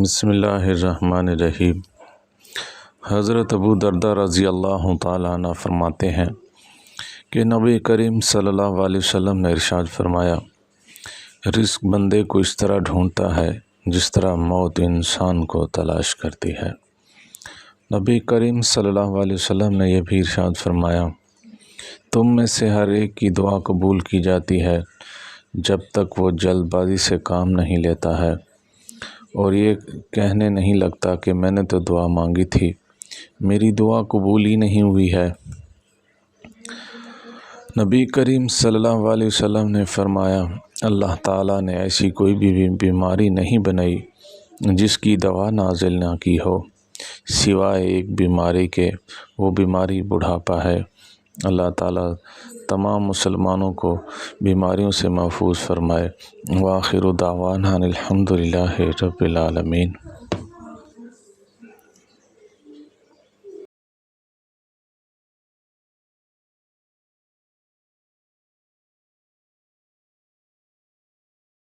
بسم اللہ الرحمن الرحیم۔ حضرت ابو درداء رضی اللہ تعالیٰ عنہ فرماتے ہیں کہ نبی کریم صلی اللہ علیہ وسلم نے ارشاد فرمایا، رزق بندے کو اس طرح ڈھونڈتا ہے جس طرح موت انسان کو تلاش کرتی ہے۔ نبی کریم صلی اللہ علیہ وسلم نے یہ بھی ارشاد فرمایا، تم میں سے ہر ایک کی دعا قبول کی جاتی ہے جب تک وہ جلد بازی سے کام نہیں لیتا ہے اور یہ کہنے نہیں لگتا کہ میں نے تو دعا مانگی تھی، میری دعا قبول ہی نہیں ہوئی ہے۔ نبی کریم صلی اللہ علیہ وسلم نے فرمایا، اللہ تعالیٰ نے ایسی کوئی بھی بیماری نہیں بنائی جس کی دوا نازل نہ کی ہو سوائے ایک بیماری کے، وہ بیماری بڑھاپا ہے۔ اللہ تعالیٰ تمام مسلمانوں کو بیماریوں سے محفوظ فرمائے۔ وآخر دعوانا الحمد للہ رب العالمین۔